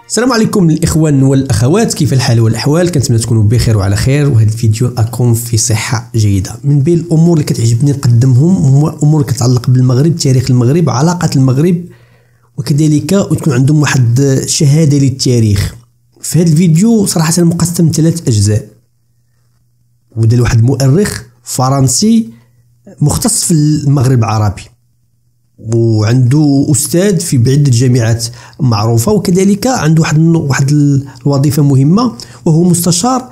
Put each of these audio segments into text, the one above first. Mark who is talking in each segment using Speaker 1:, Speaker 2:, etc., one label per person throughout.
Speaker 1: السلام عليكم الاخوان والاخوات، كيف الحال والاحوال؟ كنتمنى تكونوا بخير وعلى خير، وهذا الفيديو اكون في صحه جيده. من بين الامور اللي كتعجبني نقدمهم هو امور كتعلق بالمغرب، تاريخ المغرب، علاقه المغرب، وكذلك وتكون عندهم واحد شهاده للتاريخ. في هذا الفيديو صراحه مقسم 3 اجزاء، ودا واحد مؤرخ فرنسي مختص في المغرب العربي، وعنده أستاذ في بعدة جامعات معروفة، وكذلك عنده واحد الوظيفة مهمة، وهو مستشار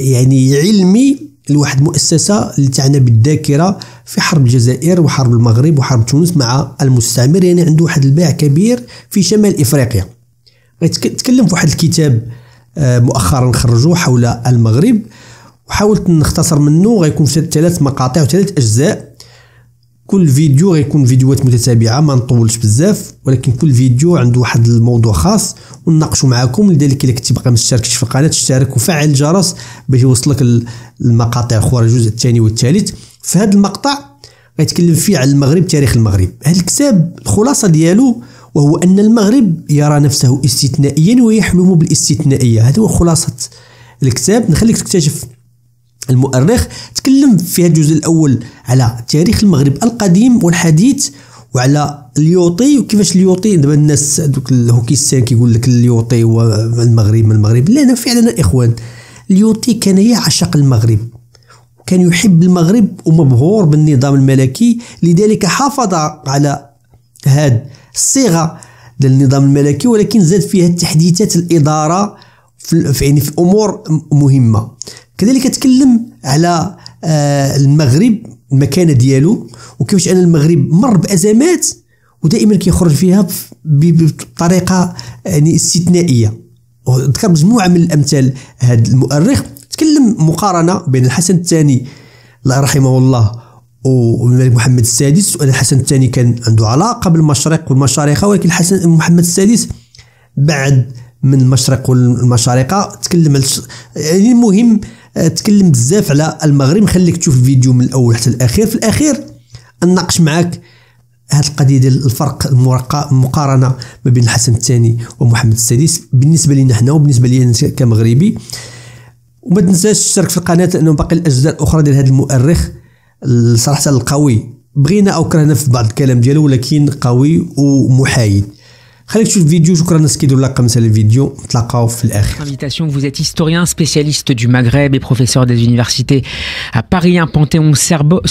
Speaker 1: يعني علمي لواحد مؤسسة اللي تعنى بالذاكرة في حرب الجزائر وحرب المغرب وحرب تونس مع المستعمر. يعني عنده واحد الباع كبير في شمال إفريقيا. غيتكلم في واحد الكتاب مؤخرا خرجوه حول المغرب، وحاولت نختصر منه. غيكون في 3 مقاطع و3 أجزاء. كل فيديو غيكون فيديوهات متتابعه، ما نطولش بزاف، ولكن كل فيديو عنده واحد الموضوع خاص ونناقشوا معكم. لذلك الا كنتي باقي ما اشتركتش في القناه اشترك وفعل الجرس باش يوصلك المقاطع الاخرى، الجزء الثاني والثالث. في هذا المقطع غيتكلم فيه على المغرب، تاريخ المغرب. هذا الكتاب الخلاصه ديالو وهو ان المغرب يرى نفسه استثنائيا ويحلم بالاستثنائيه. هذا هو خلاصه الكتاب. نخليك تكتشف المؤرخ. تكلم في هذا الجزء الأول على تاريخ المغرب القديم والحديث، وعلى اليوطي وكيفاش اليوطي دابا الناس دوك الهوكيستان كيقول لك اليوطي هو المغرب من المغرب. لا، أنا فعلا إخوان، اليوطي كان يعشق المغرب، كان يحب المغرب ومبهور بالنظام الملكي، لذلك حافظ على هذه الصيغة ديال النظام الملكي، ولكن زاد فيها تحديثات الإدارة في أمور مهمة. كذلك تكلم على المغرب، المكانه ديالو، وكيفاش ان المغرب مر بازمات ودائما كيخرج فيها بطريقه يعني استثنائيه. وذكر مجموعه من الامثال. هذا المؤرخ تكلم مقارنه بين الحسن الثاني الله رحمه الله والملك محمد السادس. وان الحسن الثاني كان عنده علاقه بالمشرق والمشارقه، ولكن الحسن محمد السادس بعد من المشرق والمشارقه. تكلم يعني المهم تكلم بزاف على المغرب. نخليك تشوف الفيديو من الاول حتى الاخير. في الاخير نناقش معك هذه القضيه ديال الفرق، المقارنه ما بين الحسن الثاني ومحمد السادس بالنسبه لنا حنا وبالنسبه لي كمغربي. وما تنساش تشترك في القناه لانه باقي الاجزاء الاخرى ديال هذا المؤرخ صراحه القوي. بغينا او كرهنا في بعض الكلام ديالو، ولكن قوي ومحايد. خليك تشوف الفيديو. شكرا الناس كيديروا لايك مثلا الفيديو. نتلاقاو في الاخر.
Speaker 2: Invitation, vous êtes historien, spécialiste du Maghreb et professeur des universités à Paris 1, Panthéon,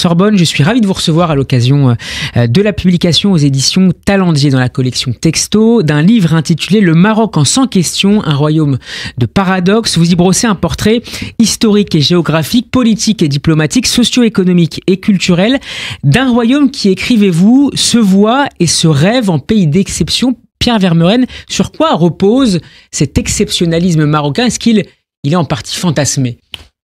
Speaker 2: Sorbonne. Je suis ravi de vous recevoir à l'occasion de la publication aux éditions Talendier dans la collection Texto d'un livre intitulé Le Maroc en 100 questions, un royaume de paradoxes. Vous y brossez un portrait historique et géographique, politique et diplomatique, socio-économique et culturel d'un royaume qui, écrivez-vous, se voit et se rêve en pays d'exception. Pierre Vermeuren, sur quoi repose cet exceptionnalisme marocain? Est-ce qu'il est en partie fantasmé?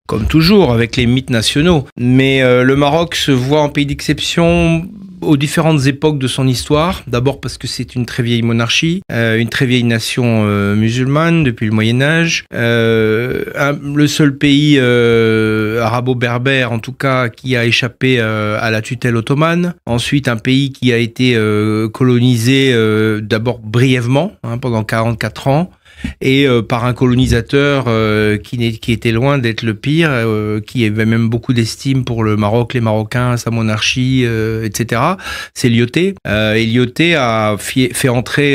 Speaker 3: Comme toujours, avec les mythes nationaux. Mais le Maroc se voit en pays d'exception aux différentes époques de son histoire. D'abord parce que c'est une très vieille monarchie, une très vieille nation musulmane depuis le Moyen-Âge. Le seul pays arabo-berbère, en tout cas, qui a échappé à la tutelle ottomane. Ensuite, un pays qui a été colonisé d'abord brièvement, pendant 44 ans. Et par un colonisateur qui était loin d'être le pire, qui avait même beaucoup d'estime pour le Maroc, les Marocains, sa monarchie, etc. C'est Lyautey. Et Lyautey a fait entrer,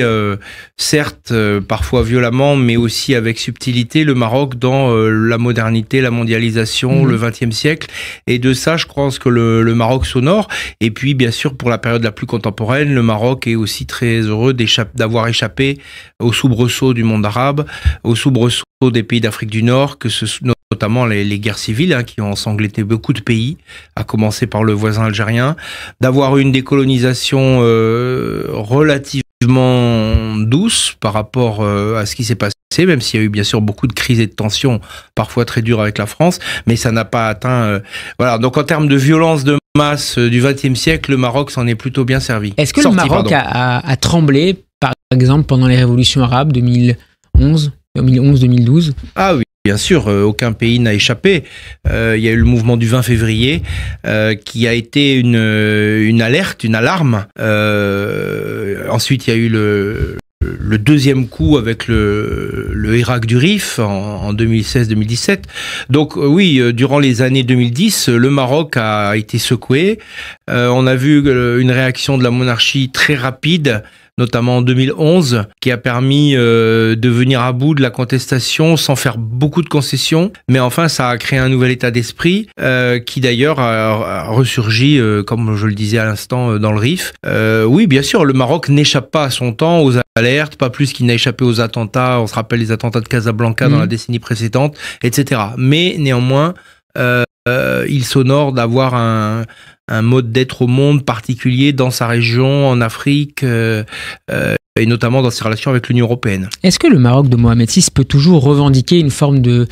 Speaker 3: certes, parfois violemment, mais aussi avec subtilité, le Maroc dans la modernité, la mondialisation, le XXe siècle. Et de ça, je pense que le Maroc s'honore. Et puis, bien sûr, pour la période la plus contemporaine, le Maroc est aussi très heureux d'avoir échappé aux soubresauts du monde arabe, aux soubresauts des pays d'Afrique du Nord, que ce sont notamment les guerres civiles qui ont ensanglanté beaucoup de pays, à commencer par le voisin algérien, d'avoir une décolonisation relativement douce par rapport à ce qui s'est passé, même s'il y a eu bien sûr beaucoup de crises et de tensions, parfois très dures avec la France, mais ça n'a pas atteint... voilà, donc en termes de violence de masse du XXe siècle, le Maroc s'en est plutôt bien servi.
Speaker 2: Est-ce que le Maroc a tremblé, par exemple, pendant les révolutions arabes 2011-2012?
Speaker 3: Ah oui. Bien sûr, aucun pays n'a échappé. Il y a eu le mouvement du 20 février qui a été une alerte, une alarme. Ensuite, il y a eu le deuxième coup avec le Irak du Rif en 2016-2017. Donc oui, durant les années 2010, le Maroc a été secoué. On a vu une réaction de la monarchie très rapide, notamment en 2011, qui a permis de venir à bout de la contestation sans faire beaucoup de concessions. Mais enfin, ça a créé un nouvel état d'esprit qui d'ailleurs a ressurgi, comme je le disais à l'instant, dans le Rif. Oui, bien sûr, le Maroc n'échappe pas à son temps, aux alertes, pas plus qu'il n'a échappé aux attentats. On se rappelle les attentats de Casablanca dans la décennie précédente, etc. Mais néanmoins, il s'honore d'avoir un mode d'être au monde particulier dans sa région, en Afrique, et notamment dans ses relations avec l'Union européenne.
Speaker 2: Est-ce que le Maroc de Mohamed VI peut toujours revendiquer une forme de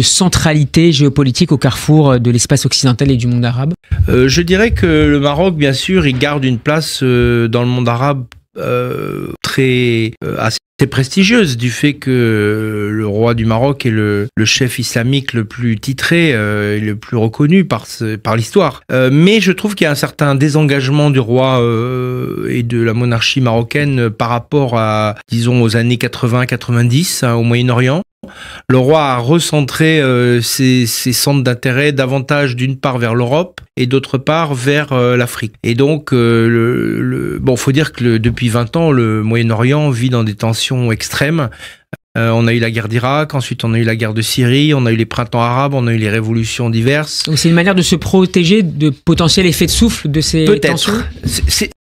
Speaker 2: centralité géopolitique au carrefour de l'espace occidental et du monde arabe ?
Speaker 3: Je dirais que le Maroc, bien sûr, il garde une place dans le monde arabe très assez prestigieuse du fait que le roi du Maroc est le chef islamique le plus titré et le plus reconnu par l'histoire. Mais je trouve qu'il y a un certain désengagement du roi et de la monarchie marocaine par rapport à, disons, aux années 80-90 au Moyen-Orient. Le roi a recentré ses centres d'intérêt davantage d'une part vers l'Europe et d'autre part vers l'Afrique. Et donc, faut dire que depuis 20 ans, le Moyen-Orient vit dans des tensions extrêmes. On a eu la guerre d'Irak, ensuite on a eu la guerre de Syrie, on a eu les printemps arabes, on a eu les révolutions diverses.
Speaker 2: Donc c'est une manière de se protéger de potentiels effets de souffle de ces tensions ?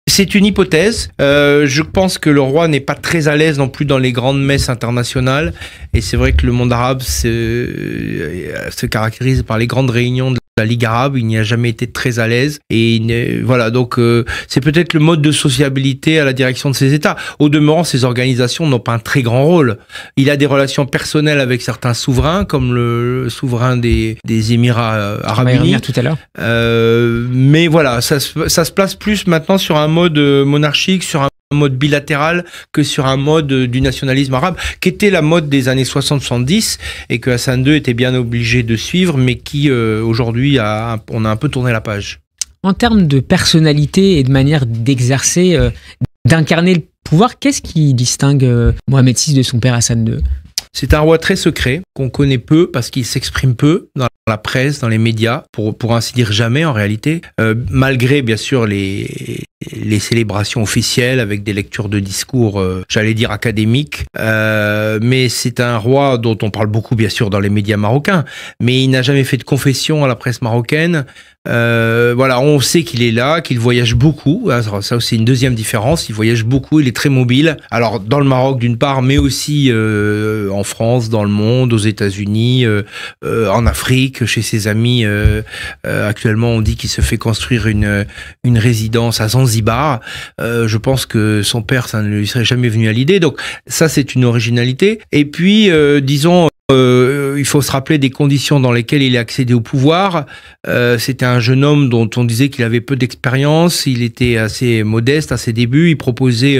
Speaker 3: C'est une hypothèse. Je pense que le roi n'est pas très à l'aise non plus dans les grandes messes internationales. Et c'est vrai que le monde arabe se caractérise par les grandes réunions de la Ligue arabe. Il n'y a jamais été très à l'aise. Et voilà, donc c'est peut-être le mode de sociabilité à la direction de ces États. Au demeurant, ces organisations n'ont pas un très grand rôle. Il a des relations personnelles avec certains souverains, comme le souverain des Émirats arabes unis.
Speaker 2: Tout à l'heure.
Speaker 3: Mais voilà, ça se place plus maintenant sur un mode monarchique, sur un mode bilatéral que sur un mode du nationalisme arabe, qui était la mode des années 60-70 et que Hassan II était bien obligé de suivre, mais qui aujourd'hui on a un peu tourné la page.
Speaker 2: En termes de personnalité et de manière d'exercer, d'incarner le pouvoir, qu'est-ce qui distingue Mohamed VI de son père Hassan II ?
Speaker 3: C'est un roi très secret, qu'on connaît peu parce qu'il s'exprime peu dans la presse, dans les médias, pour ainsi dire jamais en réalité, malgré bien sûr les célébrations officielles avec des lectures de discours, j'allais dire académiques, mais c'est un roi dont on parle beaucoup bien sûr dans les médias marocains, mais il n'a jamais fait de confession à la presse marocaine. Voilà, on sait qu'il est là, qu'il voyage beaucoup. Ça, c'est une deuxième différence. Il voyage beaucoup, il est très mobile. Alors, dans le Maroc d'une part, mais aussi en France, dans le monde, aux États-Unis, en Afrique, chez ses amis. Actuellement, on dit qu'il se fait construire une résidence à Zanzibar. Je pense que son père, ça ne lui serait jamais venu à l'idée. Donc, ça, c'est une originalité. Et puis, disons, il faut se rappeler des conditions dans lesquelles il est accédé au pouvoir. C'était un jeune homme dont on disait qu'il avait peu d'expérience. Il était assez modeste à ses débuts. Il proposait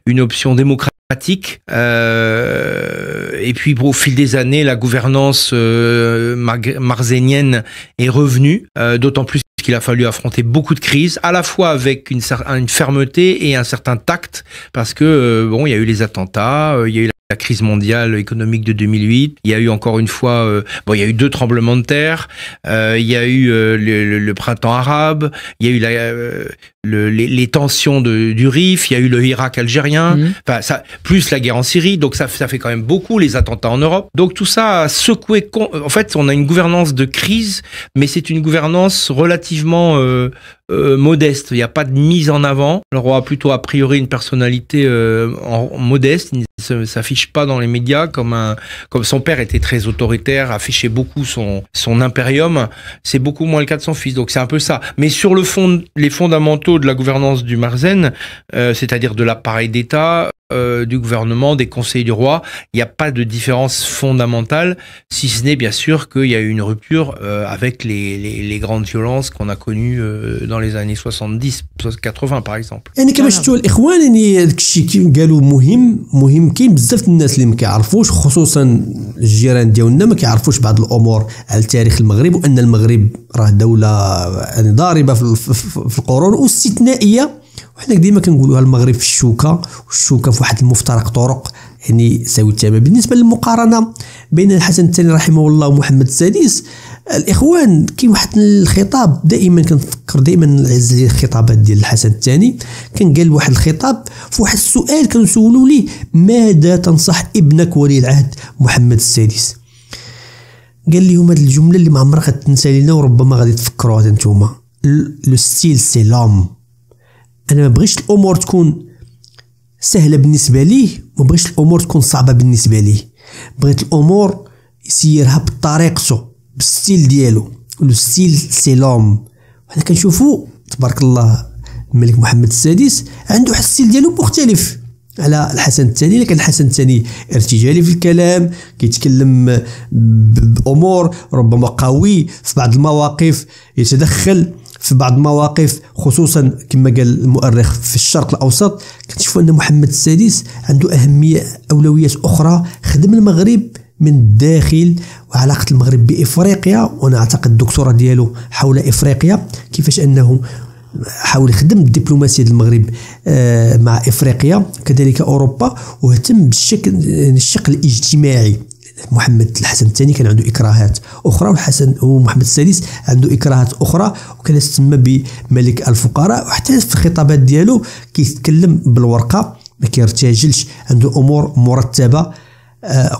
Speaker 3: une option démocratique. Et puis, au fil des années, la gouvernance marzénienne est revenue. D'autant plus qu'il a fallu affronter beaucoup de crises, à la fois avec une fermeté et un certain tact, parce que il y a eu les attentats, il y a eu la crise mondiale économique de 2008. Il y a eu encore une fois, il y a eu 2 tremblements de terre. Il y a eu le printemps arabe. Il y a eu les tensions du Rif. Il y a eu le Irak algérien. Enfin, ça, plus la guerre en Syrie. Donc ça fait quand même beaucoup, les attentats en Europe. Donc tout ça a secoué. En fait, on a une gouvernance de crise, mais c'est une gouvernance relativement modeste. Il n'y a pas de mise en avant. Le roi a plutôt a priori une personnalité modeste. Il ne s'affiche pas dans les médias comme son père était très autoritaire, affichait beaucoup son impérium. C'est beaucoup moins le cas de son fils. Donc c'est un peu ça. Mais sur le fond, les fondamentaux de la gouvernance du Marzen, c'est-à-dire de l'appareil d'État, du gouvernement, des conseils du roi, il n'y a pas de différence fondamentale, si ce n'est bien sûr qu'il y a eu une rupture avec les grandes violences qu'on a connues dans les années 70-80 par exemple.
Speaker 1: يعني كما شفتوا الاخوان يعني داك الشيء كي قالوا مهم كاين بزاف الناس اللي ما كيعرفوش خصوصا الجيران ديالنا ما كيعرفوش بعض الامور على تاريخ المغرب وان المغرب راه دوله ضاربه في القرون واستثنائيه وحنا ديما كنقولوها المغرب في الشوكه، والشوكه في واحد المفترق طرق يعني ساوي التمام. بالنسبه للمقارنه بين الحسن الثاني رحمه الله ومحمد السادس، الاخوان كاين واحد الخطاب دائما كنفكر دائما نعز عليه الخطابات ديال الحسن الثاني. كان قال واحد الخطاب في واحد السؤال كنسولوا ليه ماذا تنصح ابنك ولي العهد محمد السادس؟ قال لهم هذه الجمله اللي ما عمرها غتنسى لنا وربما غادي تفكروها نتوما. لو ستيل سي لام. انا ما بغيتش الامور تكون سهله بالنسبه ليه، ما بغيتش الامور تكون صعبه بالنسبه ليه، بغيت الامور يسيرها بطريقته بالستيل ديالو. لو ستيل سي لام. حنا كنشوفوا تبارك الله الملك محمد السادس عنده واحد الستيل ديالو مختلف على الحسن الثاني، لكن الحسن الثاني ارتجالي في الكلام، كيتكلم بامور ربما قوي في بعض المواقف، يتدخل في بعض المواقف خصوصا كما قال المؤرخ في الشرق الاوسط. كنشوفوا ان محمد السادس عنده اولويات اخرى، خدم المغرب من الداخل وعلاقه المغرب بافريقيا، وانا اعتقد الدكتوراه ديالو حول افريقيا، كيفاش انه حاول يخدم الدبلوماسيه ديال المغرب مع افريقيا كذلك اوروبا، واهتم الشق الاجتماعي. محمد الحسن الثاني كان عنده اكراهات اخرى، والحسن ومحمد السادس عنده اكراهات اخرى، وكان يسمى بملك الفقراء. وحتى في الخطابات ديالو كيتكلم بالورقه، ما كيرتجلش، عنده امور مرتبه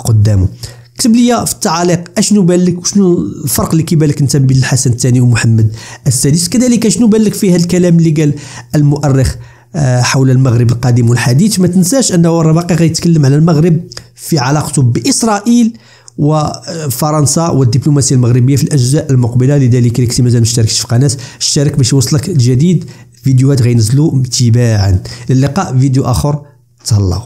Speaker 1: قدامه. كتب لي في التعاليق اشنو بان لك وشنو الفرق اللي كيبان لك انت بين الحسن الثاني ومحمد السادس، كذلك شنو بان لك في هذا الكلام اللي قال المؤرخ حول المغرب القديم والحديث. ما تنساش انه راه باقي غيتكلم على المغرب في علاقته باسرائيل وفرنسا والدبلوماسيه المغربيه في الاجزاء المقبله. لذلك اللي كنتي مازال مشتركش في القناه اشترك باش يوصلك الجديد، فيديوهات غينزلوا تباعا. للقاء فيديو اخر، تهلاو.